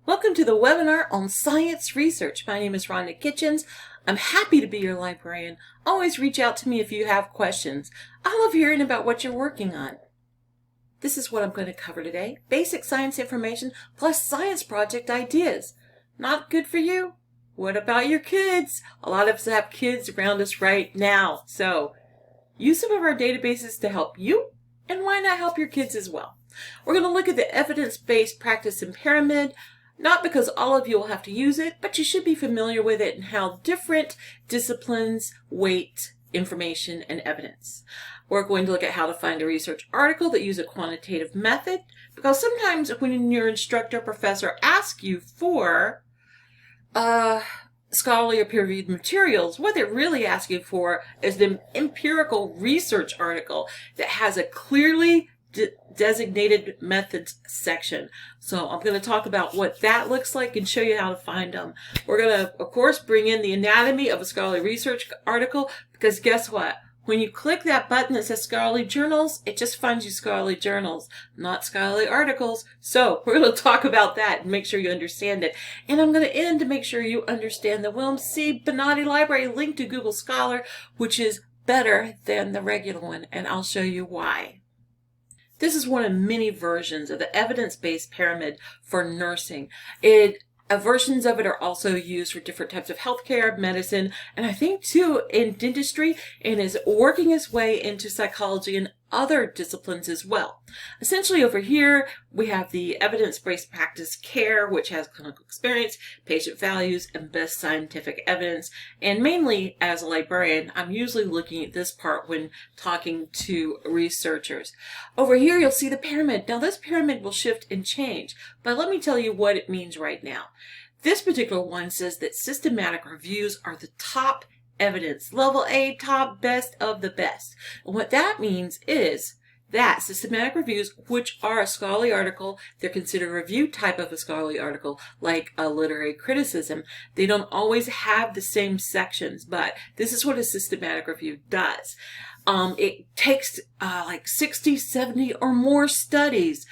Welcome to the webinar on science research. My name is Rhonda Kitchens. I'm happy to be your librarian. Always reach out to me if you have questions. I love hearing about what you're working on. This is what I'm going to cover today. Basic science information plus science project ideas. Not good for you? What about your kids? A lot of us have kids around us right now. So use some of our databases to help you, and why not help your kids as well? We're going to look at the evidence-based practice in pyramid. Not because all of you will have to use it, but you should be familiar with it and how different disciplines weight information and evidence. We're going to look at how to find a research article that uses a quantitative method, because sometimes when your instructor or professor asks you for scholarly or peer-reviewed materials, what they're really asking for is the empirical research article that has a clearly designated methods section. So I'm going to talk about what that looks like and show you how to find them. We're going to, of course, bring in the anatomy of a scholarly research article, because guess what? When you click that button that says scholarly journals, it just finds you scholarly journals, not scholarly articles. So we're going to talk about that and make sure you understand it. And I'm going to end to make sure you understand the William C. Bonatti Library link to Google Scholar, which is better than the regular one, and I'll show you why. This is one of many versions of the evidence-based pyramid for nursing. Versions of it are also used for different types of healthcare, medicine, and I think too in dentistry, and is working its way into psychology and other disciplines as well. Essentially over here, we have the evidence-based practice care, which has clinical experience, patient values, and best scientific evidence. And mainly as a librarian, I'm usually looking at this part when talking to researchers. Over here, you'll see the pyramid. Now this pyramid will shift and change, but let me tell you what it means right now. This particular one says that systematic reviews are the top evidence, level A, top, best of the best. And what that means is that systematic reviews, which are a scholarly article, they're considered a review type of a scholarly article, like a literary criticism. They don't always have the same sections, but this is what a systematic review does. It takes like 60, 70 or more studies,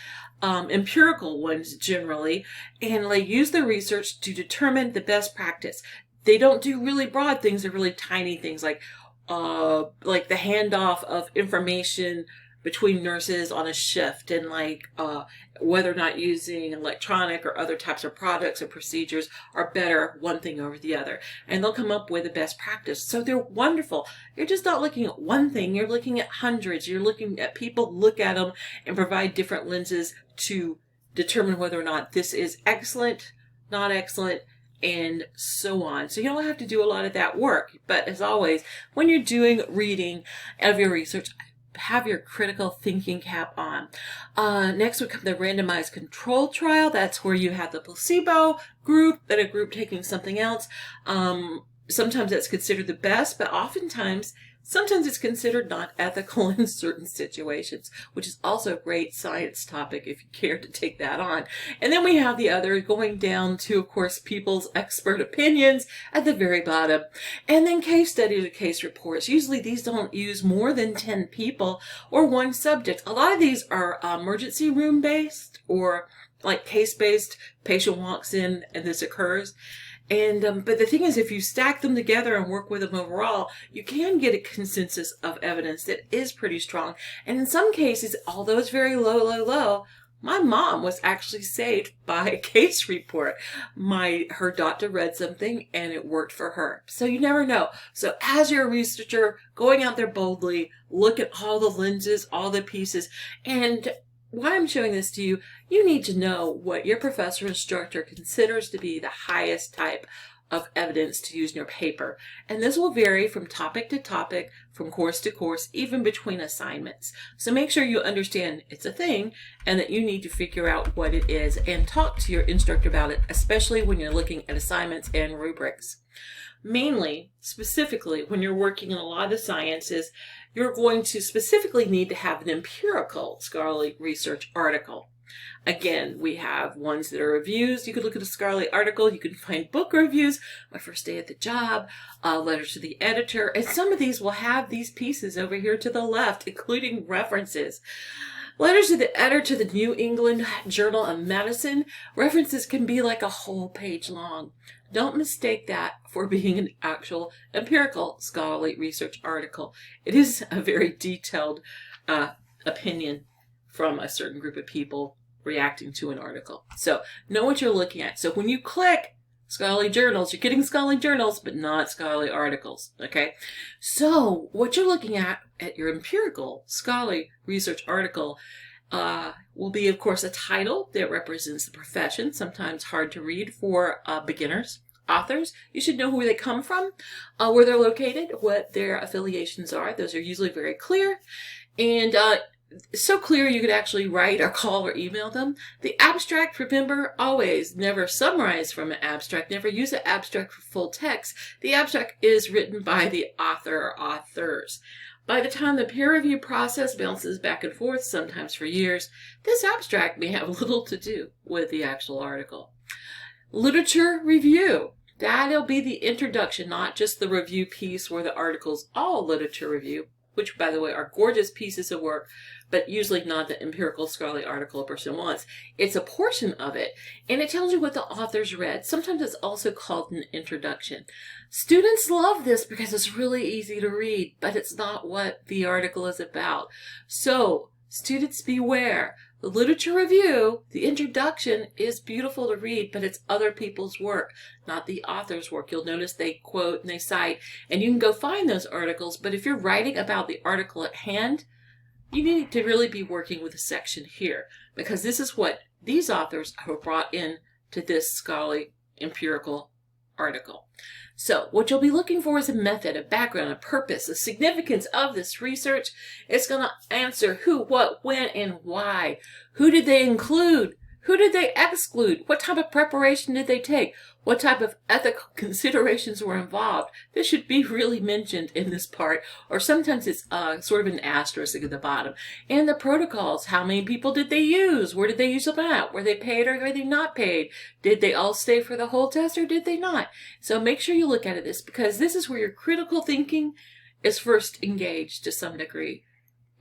empirical ones generally, and they use the research to determine the best practice. They don't do really broad things, they're really tiny things like the handoff of information between nurses on a shift, and whether or not using electronic or other types of products or procedures are better one thing over the other. And they'll come up with the best practice. So they're wonderful. You're just not looking at one thing, you're looking at hundreds. You're looking at people look at them and provide different lenses to determine whether or not this is excellent, not excellent, and so on. So you don't have to do a lot of that work. But as always, when you're doing reading of your research, have your critical thinking cap on. Next would come the randomized control trial. That's where you have the placebo group and a group taking something else. Sometimes that's considered the best, but sometimes it's considered not ethical in certain situations, which is also a great science topic if you care to take that on. And then we have the other going down to, of course, people's expert opinions at the very bottom. And then case studies or case reports. Usually these don't use more than 10 people or one subject. A lot of these are emergency room based or like case based. Patient walks in and this occurs. And but the thing is, if you stack them together and work with them overall, you can get a consensus of evidence that is pretty strong. And in some cases, although it's very low, my mom was actually saved by a case report. Her doctor read something and it worked for her. So you never know. So as you're a researcher, going out there boldly, look at all the lenses, all the pieces, and why I'm showing this to you, you need to know what your professor or instructor considers to be the highest type of evidence to use in your paper. And this will vary from topic to topic, from course to course, even between assignments. So make sure you understand it's a thing and that you need to figure out what it is and talk to your instructor about it, especially when you're looking at assignments and rubrics. Mainly, specifically, when you're working in a lot of the sciences, you're going to specifically need to have an empirical scholarly research article. Again, we have ones that are reviews. You could look at a scholarly article. You can find book reviews, my first day at the job, letters to the editor. And some of these will have these pieces over here to the left, including references. Letters to the editor to the New England Journal of Medicine. References can be like a whole page long. Don't mistake that for being an actual empirical scholarly research article. It is a very detailed opinion from a certain group of people reacting to an article. So know what you're looking at. So when you click scholarly journals, you're getting scholarly journals, but not scholarly articles. Okay. So what you're looking at your empirical scholarly research article will be, of course, a title that represents the profession, sometimes hard to read for beginners. Authors, you should know where they come from, where they're located, what their affiliations are. Those are usually very clear. And so clear you could actually write or call or email them. The abstract, remember, always never summarize from an abstract, never use an abstract for full text. The abstract is written by the author or authors. By the time the peer review process bounces back and forth, sometimes for years, this abstract may have little to do with the actual article. Literature review. That'll be the introduction, not just the review piece where the article's all literature review, which, by the way, are gorgeous pieces of work, but usually not the empirical scholarly article a person wants. It's a portion of it, and it tells you what the authors read. Sometimes it's also called an introduction. Students love this because it's really easy to read, but it's not what the article is about. So, students beware. The literature review, the introduction, is beautiful to read, but it's other people's work, not the author's work. You'll notice they quote and they cite, and you can go find those articles, but if you're writing about the article at hand, you need to really be working with a section here, because this is what these authors have brought in to this scholarly empirical article. So what you'll be looking for is a method, a background, a purpose, the significance of this research. It's going to answer who, what, when, and why. Who did they include? Who did they exclude? What type of preparation did they take? What type of ethical considerations were involved? This should be really mentioned in this part, or sometimes it's sort of an asterisk at the bottom. And the protocols, how many people did they use? Where did they use them at? Were they paid or were they not paid? Did they all stay for the whole test or did they not? So make sure you look at this, because this is where your critical thinking is first engaged to some degree.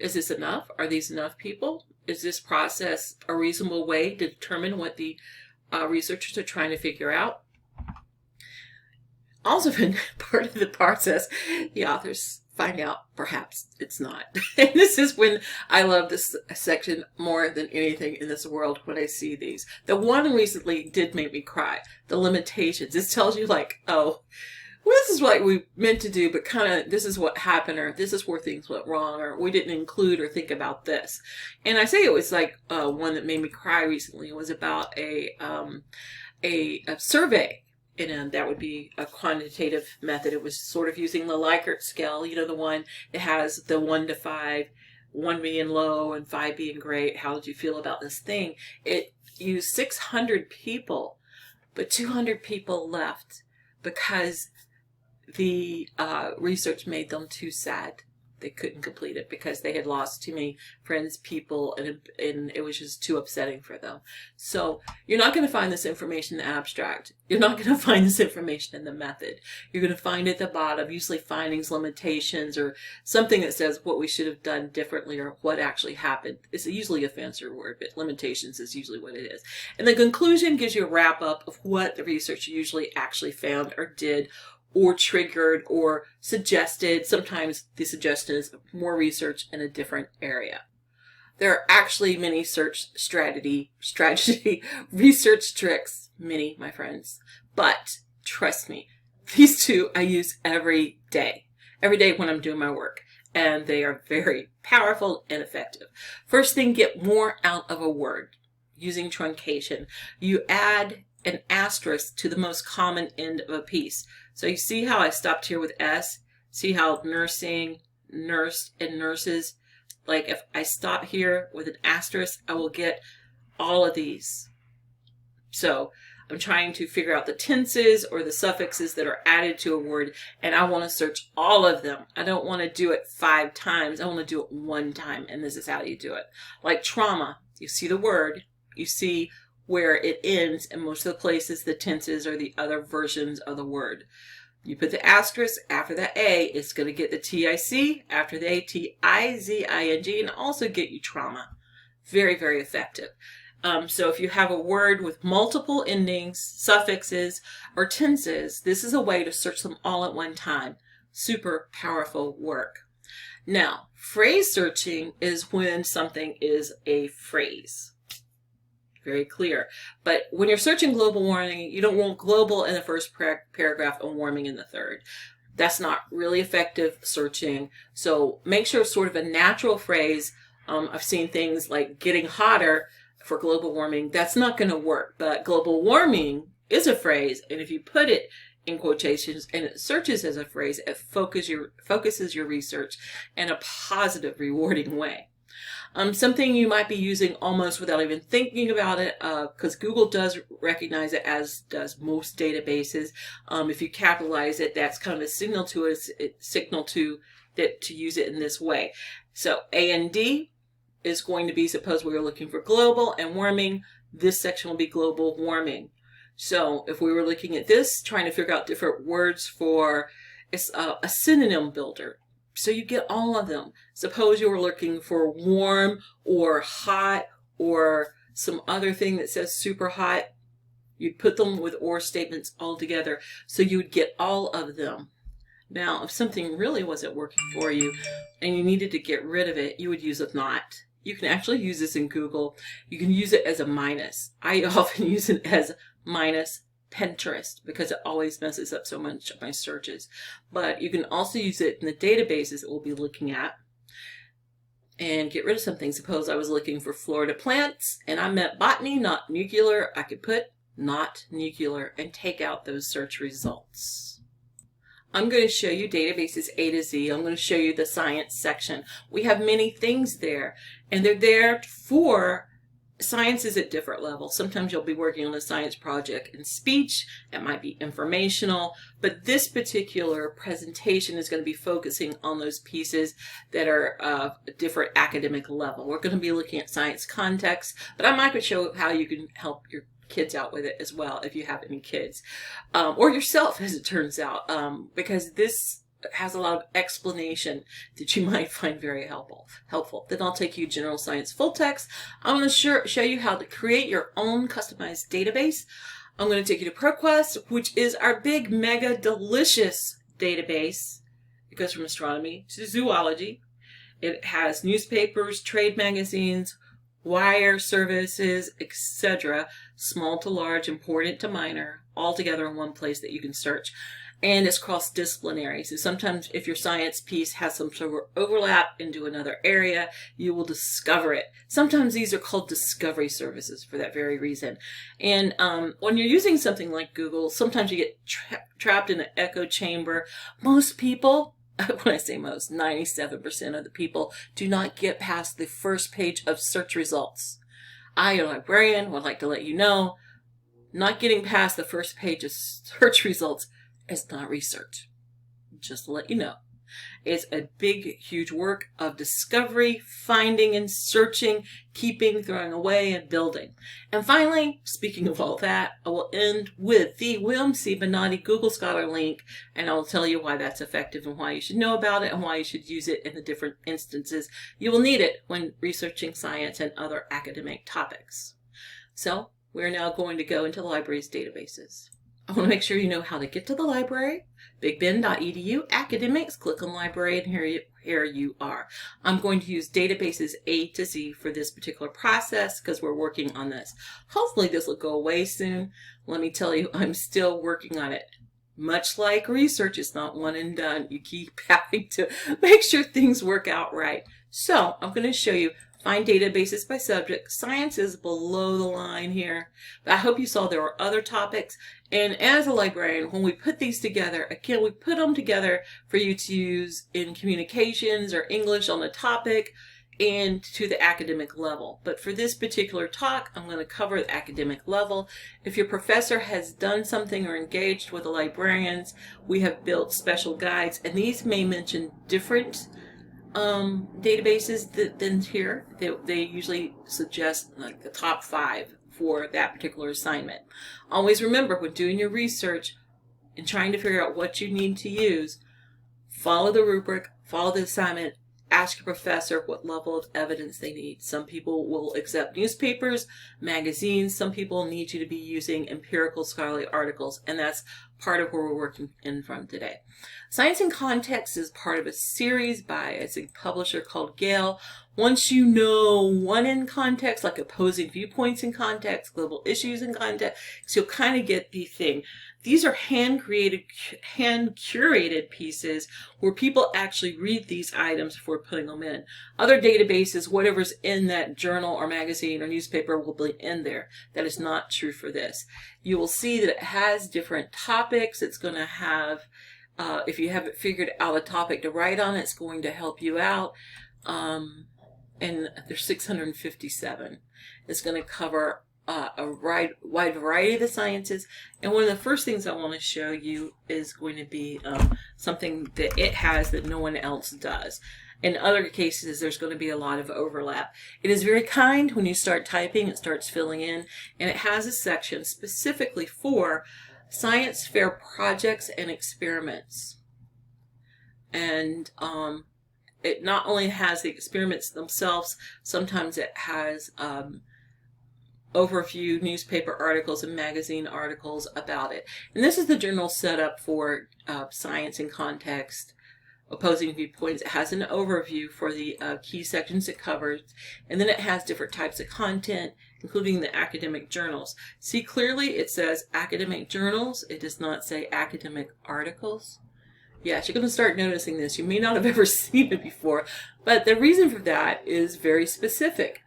Is this enough? Are these enough people? Is this process a reasonable way to determine what the researchers are trying to figure out? Also, in part of the process, the authors find out perhaps it's not. And this is when I love this section more than anything in this world when I see these. The one recently did make me cry. The limitations. This tells you like, oh, well, this is what we meant to do, but kind of this is what happened, or this is where things went wrong, or we didn't include or think about this. And I say it was like one that made me cry recently. It was about a survey. And that would be a quantitative method. It was sort of using the Likert scale, you know, the one that has the 1 to 5, 1 being low and 5 being great. How did you feel about this thing? It used 600 people, but 200 people left because the research made them too sad. They couldn't complete it because they had lost too many friends, people, and it was just too upsetting for them. So you're not going to find this information in the abstract. You're not going to find this information in the method. You're going to find it at the bottom, usually findings, limitations, or something that says what we should have done differently or what actually happened. It's usually a fancier word, but limitations is usually what it is. And the conclusion gives you a wrap up of what the researcher usually actually found or did, or triggered or suggested. Sometimes the suggestion is more research in a different area. There are actually many strategy research tricks, many, my friends. But trust me, these two I use every day when I'm doing my work. And they are very powerful and effective. First thing, get more out of a word using truncation. You add an asterisk to the most common end of a piece. So you see how I stopped here with S? See how nursing, nursed, and nurses? Like if I stop here with an asterisk, I will get all of these. So I'm trying to figure out the tenses or the suffixes that are added to a word, and I want to search all of them. I don't want to do it 5 times. I want to do it 1 time, and this is how you do it. Like trauma, you see the word, you see where it ends, and most of the places the tenses are the other versions of the word. You put the asterisk after the A, it's going to get the TIC, after the A, TIZING, and also get you trauma. Very, very effective. So if you have a word with multiple endings, suffixes, or tenses, this is a way to search them all at one time. Super powerful work. Now, phrase searching is when something is a phrase. Very clear. But when you're searching global warming, you don't want global in the first paragraph and warming in the third. That's not really effective searching. So make sure it's sort of a natural phrase. I've seen things like getting hotter for global warming. That's not going to work. But global warming is a phrase. And if you put it in quotations and it searches as a phrase, it focuses your research in a positive, rewarding way. Something you might be using almost without even thinking about it, because Google does recognize it, as does most databases. If you capitalize it, that's kind of a signal to us, to use it in this way. So A&D is going to be, suppose we were looking for global and warming, this section will be global warming. So if we were looking at this, trying to figure out different words for, it's a synonym builder. So you get all of them. Suppose you were looking for warm or hot or some other thing that says super hot. You'd put them with or statements all together. So you would get all of them. Now, if something really wasn't working for you and you needed to get rid of it, you would use a not. You can actually use this in Google. You can use it as a minus. I often use it as minus Pinterest because it always messes up so much of my searches. But you can also use it in the databases that we'll be looking at and get rid of something. Suppose I was looking for Florida plants and I meant botany, not nuclear. I could put not nuclear and take out those search results. I'm going to show you databases A to Z. I'm going to show you the science section. We have many things there, and they're there for science is at different levels. Sometimes you'll be working on a science project in speech. It might be informational, but this particular presentation is going to be focusing on those pieces that are of a different academic level. We're going to be looking at science context, but I might show how you can help your kids out with it as well if you have any kids, or yourself, as it turns out, because this has a lot of explanation that you might find very helpful. Then I'll take you general science full text. I'm going to show you how to create your own customized database. I'm going to take you to ProQuest, which is our big, mega, delicious database. It goes from astronomy to zoology. It has newspapers, trade magazines, wire services, etc., small to large, important to minor, all together in one place that you can search. And it's cross-disciplinary. So sometimes if your science piece has some sort of overlap into another area, you will discover it. Sometimes these are called discovery services for that very reason. And when you're using something like Google, sometimes you get trapped in an echo chamber. Most people, when I say most, 97% of the people do not get past the first page of search results. I, a librarian, would like to let you know, not getting past the first page of search results is not research. Just to let you know. It's a big, huge work of discovery, finding and searching, keeping, throwing away, and building. And finally, speaking of all that, I will end with the William C. Bonatti Google Scholar link, and I will tell you why that's effective and why you should know about it and why you should use it in the different instances you will need it when researching science and other academic topics. So, we're now going to go into the library's databases. I want to make sure you know how to get to the library. BigBend.edu, academics, click on library, and here you are. I'm going to use databases A to Z for this particular process because we're working on this. Hopefully this will go away soon. Let me tell you, I'm still working on it. Much like research, it's not one and done. You keep having to make sure things work out right. So I'm going to show you find databases by subject. Science is below the line here. But I hope you saw there were other topics. And as a librarian, when we put these together, again, we put them together for you to use in communications or English on a topic and to the academic level. But for this particular talk, I'm going to cover the academic level. If your professor has done something or engaged with the librarians, we have built special guides, and these may mention different databases than here. They usually suggest like the top 5 for that particular assignment. Always remember, when doing your research and trying to figure out what you need to use, follow the rubric, follow the assignment, ask your professor what level of evidence they need. Some people will accept newspapers, magazines. Some people need you to be using empirical scholarly articles, and that's part of where we're working in from today. Science in Context is part of a series by a publisher called Gale. Once you know one in context, like opposing viewpoints in context, global issues in context, so you'll kind of get the thing. These are hand-curated pieces where people actually read these items before putting them in. Other databases, whatever's in that journal or magazine or newspaper will be in there. That is not true for this. You will see that it has different topics. It's going to have, if you haven't figured out a topic to write on, it's going to help you out. And there's 657. It's going to cover a wide variety of the sciences. And one of the first things I want to show you is going to be something that it has that no one else does. In other cases, there's going to be a lot of overlap. It is very kind. When you start typing, it starts filling in, and it has a section specifically for science fair projects and experiments. And it not only has the experiments themselves, sometimes it has overview newspaper articles and magazine articles about it. And this is the journal setup for Science in Context, Opposing Viewpoints. It has an overview for the key sections it covers, and then it has different types of content, including the academic journals. See clearly it says academic journals. It does not say academic articles. Yes, you're going to start noticing this. You may not have ever seen it before, but the reason for that is very specific.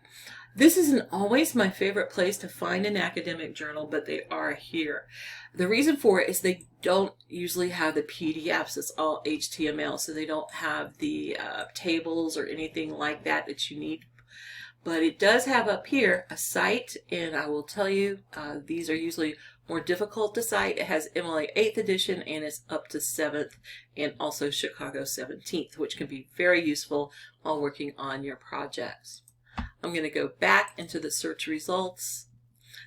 This isn't always my favorite place to find an academic journal, but they are here. The reason for it is they don't usually have the PDFs. It's all HTML, so they don't have the tables or anything like that that you need. But it does have up here a site, and I will tell you, these are usually more difficult to cite. It has MLA 8th edition, and it's up to 7th, and also Chicago 17th, which can be very useful while working on your projects. I'm going to go back into the search results.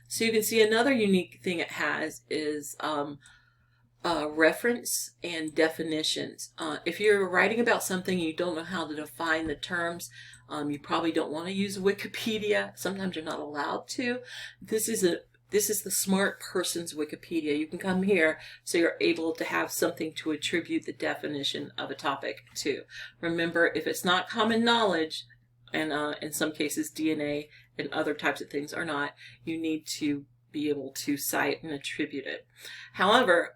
So you can see another unique thing it has is reference and definitions. If you're writing about something and you don't know how to define the terms, you probably don't want to use Wikipedia. Sometimes you're not allowed to. This is the smart person's Wikipedia. You can come here so you're able to have something to attribute the definition of a topic to. Remember, if it's not common knowledge, and in some cases DNA and other types of things are not, you need to be able to cite and attribute it. However,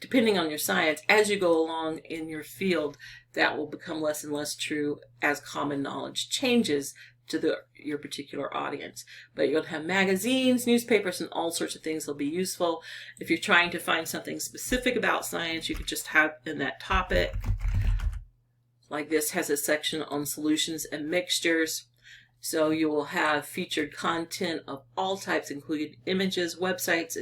depending on your science, as you go along in your field, that will become less and less true as common knowledge changes to your particular audience. But you'll have magazines, newspapers, and all sorts of things that'll be useful. If you're trying to find something specific about science, you could just have in that topic. Like this has a section on solutions and mixtures. So you will have featured content of all types, including images, websites,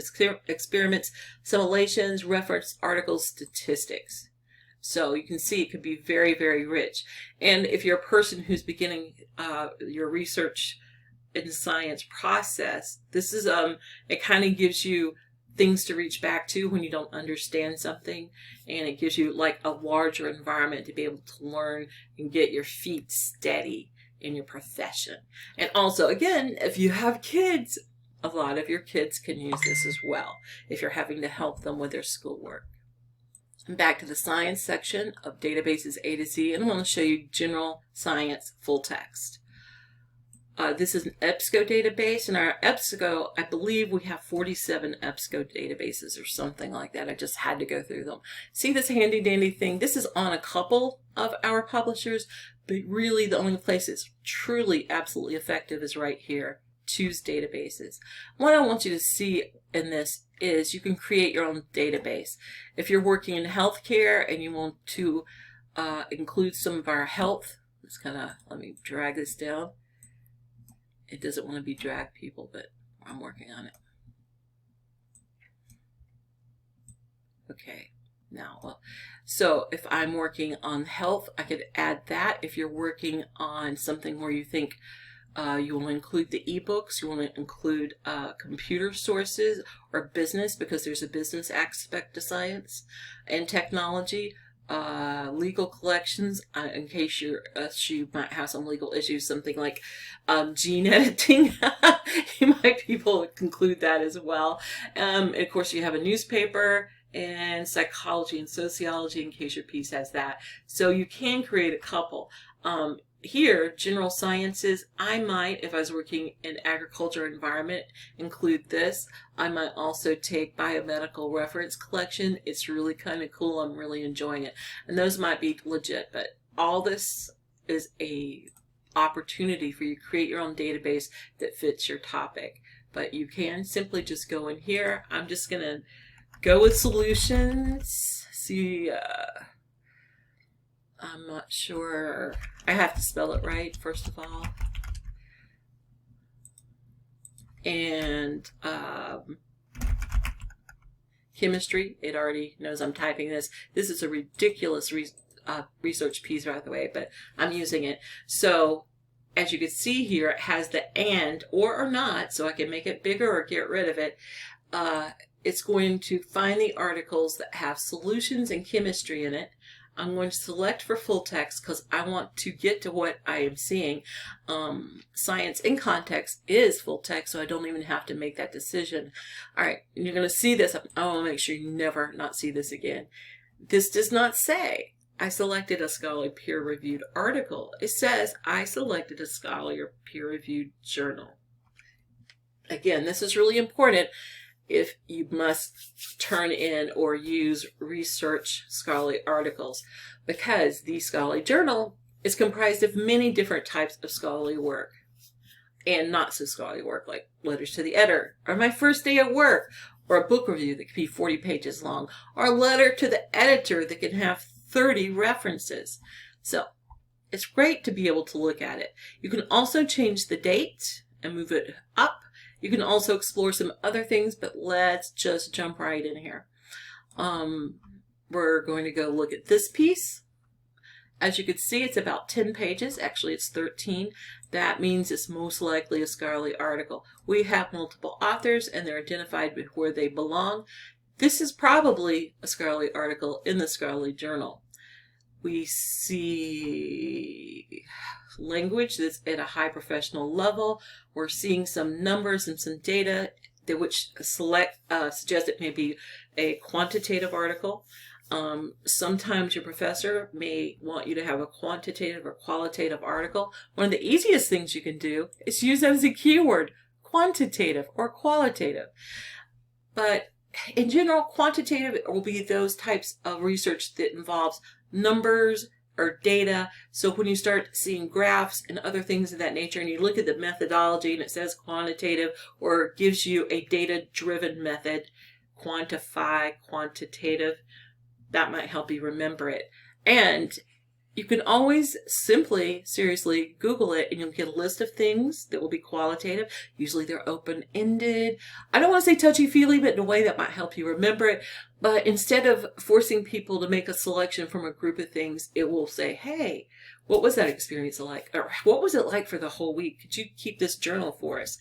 experiments, simulations, reference articles, statistics. So you can see it could be very, very rich. And if you're a person who's beginning your research in science process, this is it kind of gives you things to reach back to when you don't understand something, and it gives you like a larger environment to be able to learn and get your feet steady in your profession. And also, again, if you have kids, a lot of your kids can use this as well if you're having to help them with their schoolwork. And back to the science section of databases A to Z, and I'm going to show you general science full text. This is an Ebsco database, and our Ebsco, I believe we have 47 Ebsco databases or something like that. I just had to go through them. See this handy dandy thing? This is on a couple of our publishers, but really the only place it's truly absolutely effective is right here. Choose databases. What I want you to see in this is you can create your own database. If you're working in healthcare and you want to include some of our health, let me drag this down. It doesn't want to be drag people, but I'm working on it. Okay, now, so if I'm working on health, I could add that. If you're working on something where you think you want to include the ebooks, you want to include computer sources or business, because there's a business aspect to science and technology, legal collections, in case you might have some legal issues, something like gene editing. You might be able to conclude that as well. And of course, you have a newspaper and psychology and sociology in case your piece has that. So you can create a couple. Here, general sciences, I might, if I was working in agriculture environment, include this. I might also take biomedical reference collection. It's really kind of cool. I'm really enjoying it. And those might be legit, but all this is a opportunity for you to create your own database that fits your topic. But you can simply just go in here. I'm just going to go with solutions. See, I'm not sure. I have to spell it right, first of all. And chemistry, it already knows I'm typing this. This is a ridiculous research piece, by the way, but I'm using it. So as you can see here, it has the and or not, so I can make it bigger or get rid of it. It's going to find the articles that have solutions and chemistry in it. I'm going to select for full text because I want to get to what I am seeing. Science in context is full text, so I don't even have to make that decision. All right, and you're going to see this. I want to make sure you never not see this again. This does not say I selected a scholarly peer-reviewed article. It says I selected a scholarly peer-reviewed journal. Again, this is really important if you must turn in or use research scholarly articles, because the scholarly journal is comprised of many different types of scholarly work and not so scholarly work, like letters to the editor, or my first day at work, or a book review that can be 40 pages long, or a letter to the editor that can have 30 references. So it's great to be able to look at it. You can also change the date and move it up. You can also explore some other things, but let's just jump right in here. We're going to go look at this piece. As you can see, it's about 10 pages. Actually, it's 13. That means it's most likely a scholarly article. We have multiple authors, and they're identified with where they belong. This is probably a scholarly article in the scholarly journal. We see language that's at a high professional level. We're seeing some numbers and some data that which suggest it may be a quantitative article. Sometimes your professor may want you to have a quantitative or qualitative article. One of the easiest things you can do is use that as a keyword, quantitative or qualitative. But in general, quantitative will be those types of research that involves numbers or data. So when you start seeing graphs and other things of that nature, and you look at the methodology and it says quantitative, or gives you a data-driven method, quantify, quantitative, that might help you remember it. And you can always simply, seriously, Google it and you'll get a list of things that will be qualitative. Usually they're open-ended. I don't want to say touchy-feely, but in a way that might help you remember it. But instead of forcing people to make a selection from a group of things, it will say, hey, what was that experience like? Or what was it like for the whole week? Could you keep this journal for us?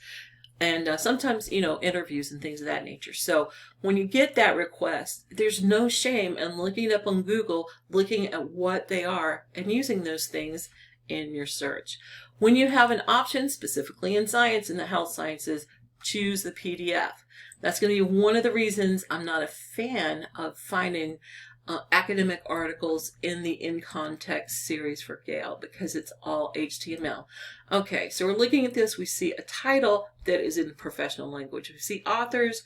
And sometimes, interviews and things of that nature. So when you get that request, there's no shame in looking it up on Google, looking at what they are, and using those things in your search. When you have an option, specifically in science and the health sciences, choose the PDF. That's going to be one of the reasons I'm not a fan of finding academic articles in the In Context series for Gale, because it's all HTML. Okay, so we're looking at this. We see a title that is in professional language. We see authors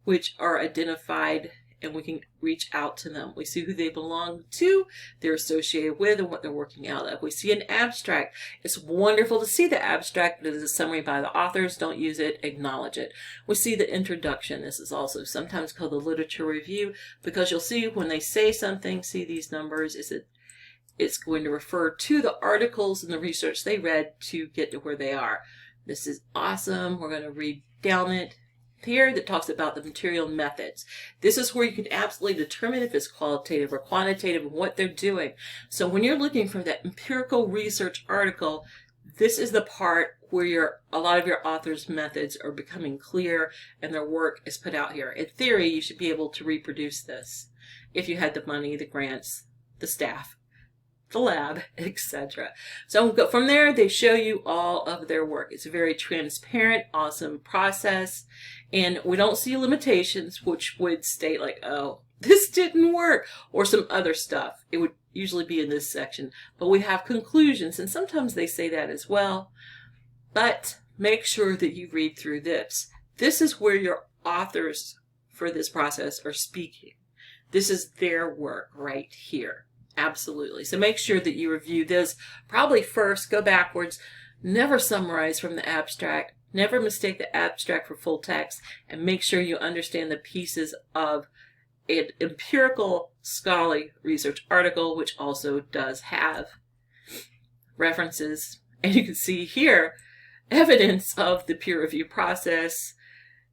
which are identified, and we can reach out to them. We see who they belong to, they're associated with, and what they're working out of. We see an abstract. It's wonderful to see the abstract, but it is a summary by the authors. Don't use it, acknowledge it. We see the introduction. This is also sometimes called the literature review, because you'll see when they say something, see these numbers, it's going to refer to the articles and the research they read to get to where they are. This is awesome. We're going to read down it here that talks about the material methods. This is where you can absolutely determine if it's qualitative or quantitative and what they're doing. So when you're looking for that empirical research article, this is the part where a lot of your authors' methods are becoming clear and their work is put out here. In theory, you should be able to reproduce this if you had the money, the grants, the staff, the lab, etc. So from there, they show you all of their work. It's a very transparent, awesome process, and we don't see limitations, which would state like, oh, this didn't work, or some other stuff. It would usually be in this section, but we have conclusions, and sometimes they say that as well. But make sure that you read through this. This is where your authors for this process are speaking. This is their work right here. Absolutely. So make sure that you review this. Probably first, go backwards. Never summarize from the abstract. Never mistake the abstract for full text. And make sure you understand the pieces of an empirical scholarly research article, which also does have references. And you can see here evidence of the peer review process.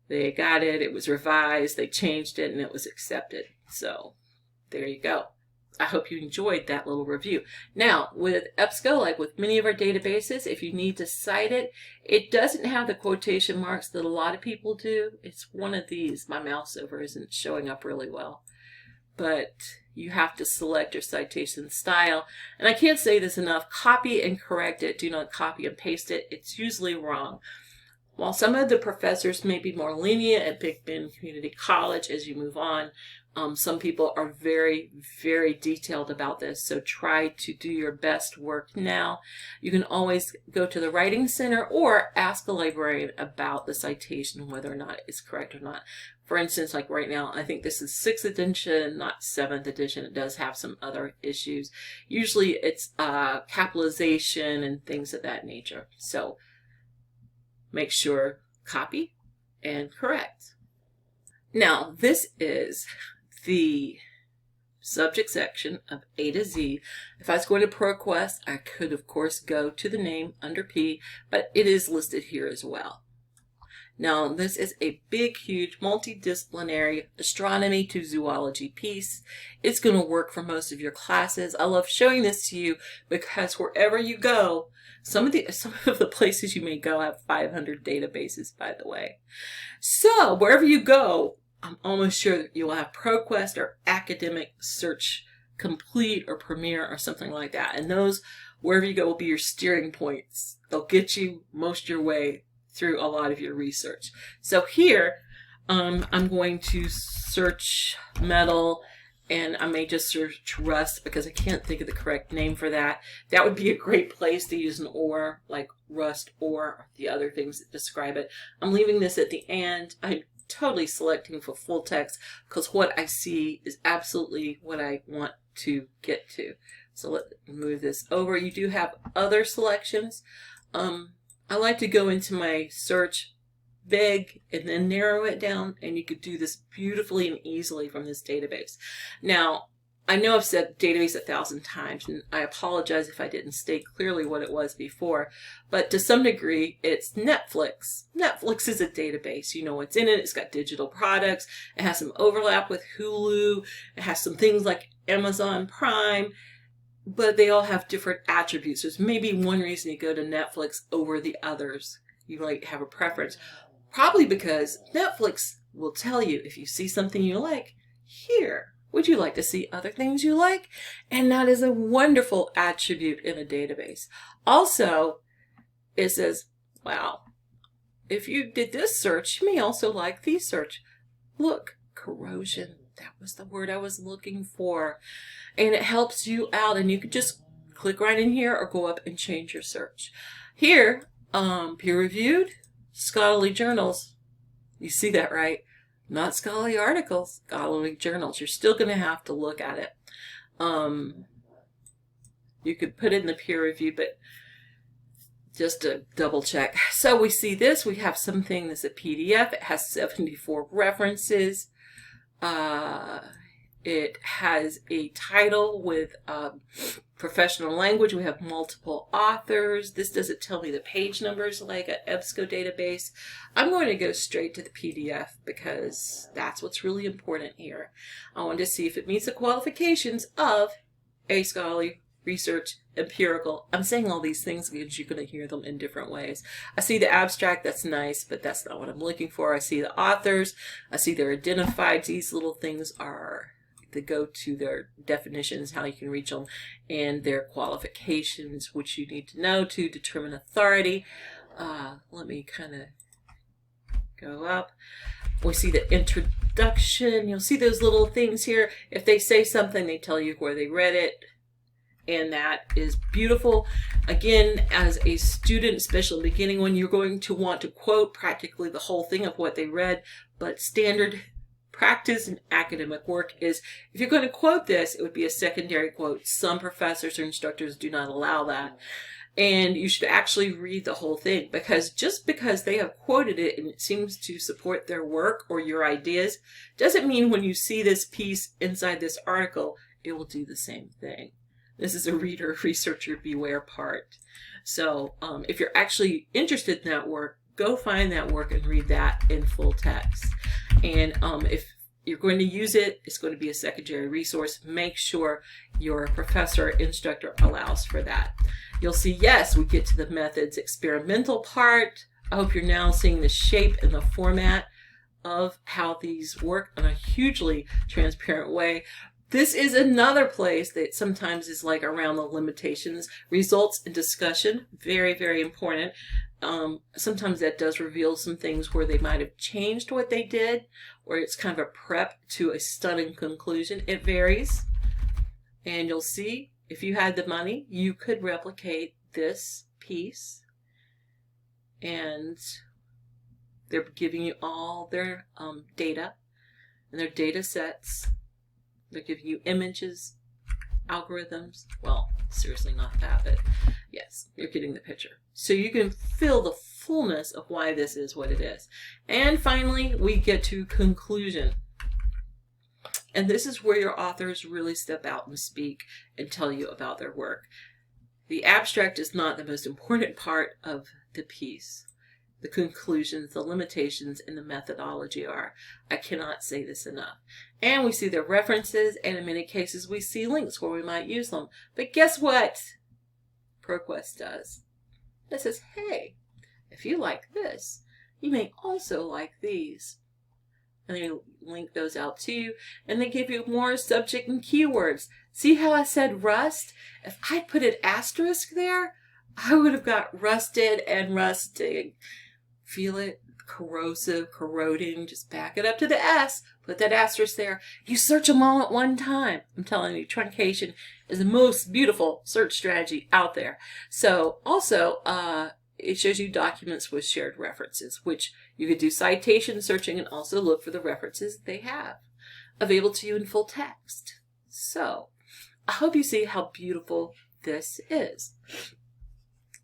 They got it, it was revised, they changed it, and it was accepted. So there you go. I hope you enjoyed that little review. Now, with Ebsco, like with many of our databases, if you need to cite it, it doesn't have the quotation marks that a lot of people do. It's one of these. My mouse over isn't showing up really well. But you have to select your citation style. And I can't say this enough, copy and correct it. Do not copy and paste it. It's usually wrong. While some of the professors may be more lenient at Big Bend Community College as you move on, some people are very, very detailed about this. So try to do your best work now. You can always go to the Writing Center or ask the librarian about the citation, whether or not it's correct or not. For instance, like right now, I think this is 6th edition, not 7th edition. It does have some other issues. Usually it's capitalization and things of that nature. So make sure copy and correct. Now, this is the subject section of A to Z. If I was going to ProQuest, I could, of course, go to the name under P, but it is listed here as well. Now, this is a big, huge, multidisciplinary astronomy to zoology piece. It's going to work for most of your classes. I love showing this to you because wherever you go, some of the places you may go have 500 databases, by the way. So wherever you go, I'm almost sure that you will have ProQuest or Academic Search Complete or Premier or something like that. And those, wherever you go, will be your steering points. They'll get you most of your way through a lot of your research. So here, I'm going to search metal, and I may just search rust because I can't think of the correct name for that. That would be a great place to use an or, like rust or the other things that describe it. I'm leaving this at the end. I'm totally selecting for full text because what I see is absolutely what I want to get to. So let's move this over. You do have other selections. I like to go into my search big and then narrow it down, and you could do this beautifully and easily from this database. Now, I know I've said database 1,000 times, and I apologize if I didn't state clearly what it was before, but to some degree, it's Netflix. Netflix is a database. You know what's in it. It's got digital products. It has some overlap with Hulu. It has some things like Amazon Prime, but they all have different attributes. There's maybe one reason you go to Netflix over the others. You might have a preference. Probably because Netflix will tell you if you see something you like, here. Would you like to see other things you like? And that is a wonderful attribute in a database. Also, it says, wow, if you did this search, you may also like these search. Look, corrosion. That was the word I was looking for. And it helps you out, and you could just click right in here or go up and change your search. Here, peer-reviewed, scholarly journals. You see that, right? Not scholarly articles, scholarly journals. You're still going to have to look at it. You could put in the peer review, but just to double check. So we see this. We have something that's a PDF. It has 74 references. It has a title with professional language. We have multiple authors. This doesn't tell me the page numbers like an Ebsco database. I'm going to go straight to the PDF because that's what's really important here. I want to see if it meets the qualifications of a scholarly research empirical. I'm saying all these things because you're going to hear them in different ways. I see the abstract. That's nice, but that's not what I'm looking for. I see the authors. I see they're identified. These little things are they go to their definitions, how you can reach them, and their qualifications, which you need to know to determine authority. Let me kind of go up. We see the introduction. You'll see those little things here. If they say something, they tell you where they read it. And that is beautiful. Again, as a student, especially in the beginning, when you're going to want to quote practically the whole thing of what they read, but standard practice in academic work is if you're going to quote this, it would be a secondary quote. Some professors or instructors do not allow that. And you should actually read the whole thing, because just because they have quoted it and it seems to support their work or your ideas doesn't mean when you see this piece inside this article, it will do the same thing. This is a reader, researcher, beware part. So if you're actually interested in that work, go find that work and read that in full text. And if you're going to use it, it's going to be a secondary resource. Make sure your professor, instructor allows for that. You'll see, yes, we get to the methods experimental part. I hope you're now seeing the shape and the format of how these work in a hugely transparent way. This is another place that sometimes is like around the limitations. Results and discussion, very, very important. Sometimes that does reveal some things where they might have changed what they did, or it's kind of a prep to a stunning conclusion. It varies. And you'll see, if you had the money, you could replicate this piece. And they're giving you all their data and their data sets. They're giving you images, algorithms. Well, seriously not that, but yes, you're getting the picture. So you can feel the fullness of why this is what it is. And finally, we get to conclusion. And this is where your authors really step out and speak and tell you about their work. The abstract is not the most important part of the piece. The conclusions, the limitations, and the methodology are. I cannot say this enough. And we see their references, and in many cases we see links where we might use them. But guess what ProQuest does? It says, hey, if you like this, you may also like these. And they link those out to you, and they give you more subject and keywords. See how I said rust? If I put an asterisk there, I would have got rusted and rusting. Feel it? Corrosive, corroding. Just back it up to the S. Put that asterisk there. You search them all at one time. I'm telling you, truncation is the most beautiful search strategy out there. So also, it shows you documents with shared references, which you could do citation searching and also look for the references they have available to you in full text. So I hope you see how beautiful this is.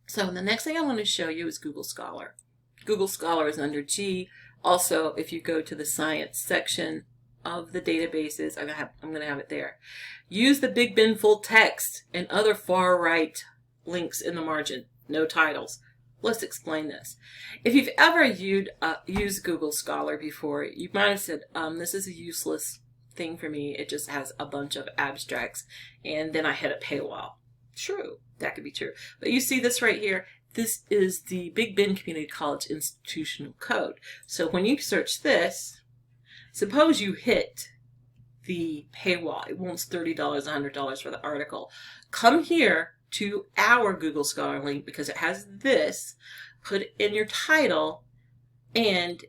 So the next thing I want to show you is Google Scholar. Google Scholar is under G. Also, if you go to the science section of the databases, I'm going to have it there. Use the Big Ben full text and other far right links in the margin. No titles. Let's explain this. If you've ever used Google Scholar before, you might have said, this is a useless thing for me. It just has a bunch of abstracts. And then I hit a paywall. True. That could be true. But you see this right here. This is the Big Ben Community College Institutional Code. So when you search this, suppose you hit the paywall. It wants $30, $100 for the article. Come here to our Google Scholar link because it has this. Put it in your title, and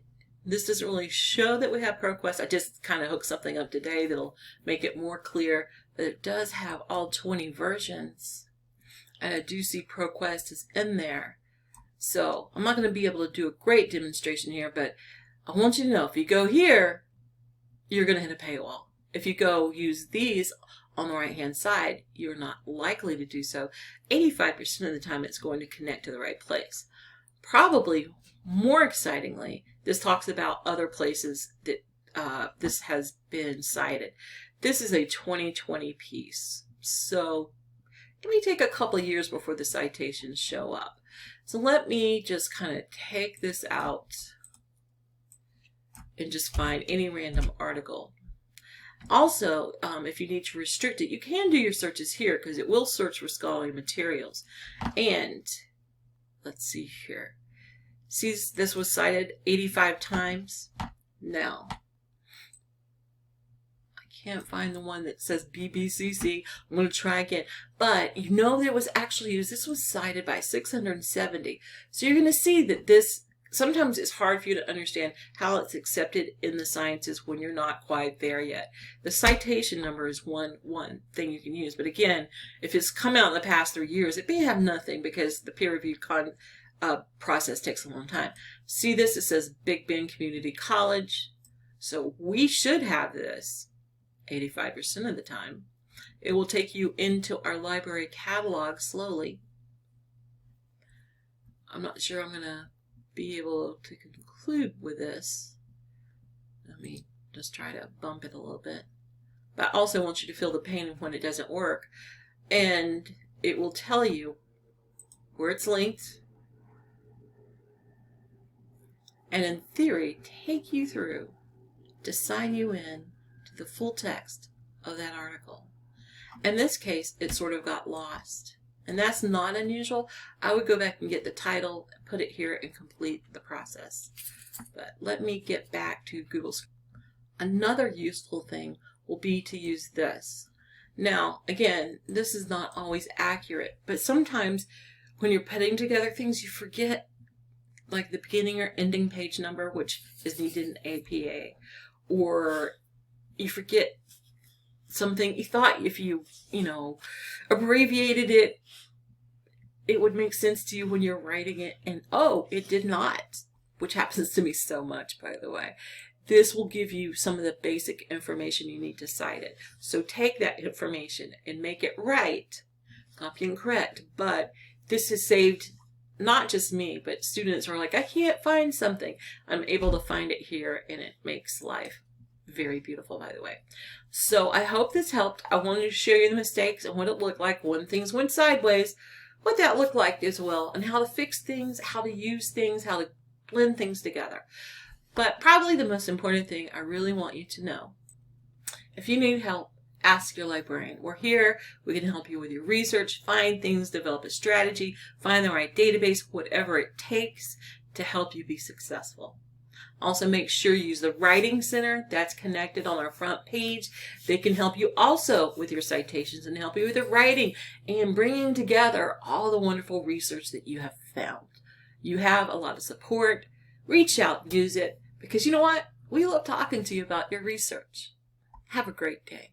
this doesn't really show that we have ProQuest. I just kind of hooked something up today that'll make it more clear that it does have all 20 versions. And I do see ProQuest is in there. So I'm not going to be able to do a great demonstration here, but I want you to know if you go here, you're going to hit a paywall. If you go use these on the right hand side, you're not likely to do so. 85% of the time it's going to connect to the right place. Probably more excitingly, this talks about other places that this has been cited. This is a 2020 piece. So it may take a couple of years before the citations show up. So let me just kind of take this out and just find any random article. Also, if you need to restrict it, you can do your searches here because it will search for scholarly materials. And let's see here. See, this was cited 85 times. Now, I can't find the one that says BBCC. I'm going to try again. But you know that it was actually used. This was cited by 670. So you're going to see that this, sometimes it's hard for you to understand how it's accepted in the sciences when you're not quite there yet. The citation number is one thing you can use. But again, if it's come out in the past 3 years, it may have nothing because the peer-reviewed process takes a long time. See this? It says Big Bend Community College. So we should have this 85% of the time. It will take you into our library catalog slowly. I'm not sure I'm going to be able to conclude with this. Let me just try to bump it a little bit. But I also want you to feel the pain of when it doesn't work. And it will tell you where it's linked. And in theory, take you through to sign you in to the full text of that article. In this case, it sort of got lost. And that's not unusual. I would go back and get the title, put it here, and complete the process. But let me get back to Google. Another useful thing will be to use this. Now, again, this is not always accurate, but sometimes when you're putting together things, you forget like the beginning or ending page number, which is needed in APA, or you forget something you thought if you abbreviated it, it would make sense to you when you're writing it, and oh, it did not, which happens to me so much, by the way. This will give you some of the basic information you need to cite it. So take that information and make it right, copy and correct. But this has saved not just me, but students are like, I can't find something. I'm able to find it here, and it makes life very beautiful, by the way. So I hope this helped. I wanted to show you the mistakes and what it looked like when things went sideways, what that looked like as well, and how to fix things, how to use things, how to blend things together. But probably the most important thing I really want you to know, if you need help, ask your librarian. We're here. We can help you with your research, find things, develop a strategy, find the right database, whatever it takes to help you be successful. Also, make sure you use the Writing Center. That's connected on our front page. They can help you also with your citations and help you with the writing and bringing together all the wonderful research that you have found. You have a lot of support. Reach out, use it, because you know what? We love talking to you about your research. Have a great day.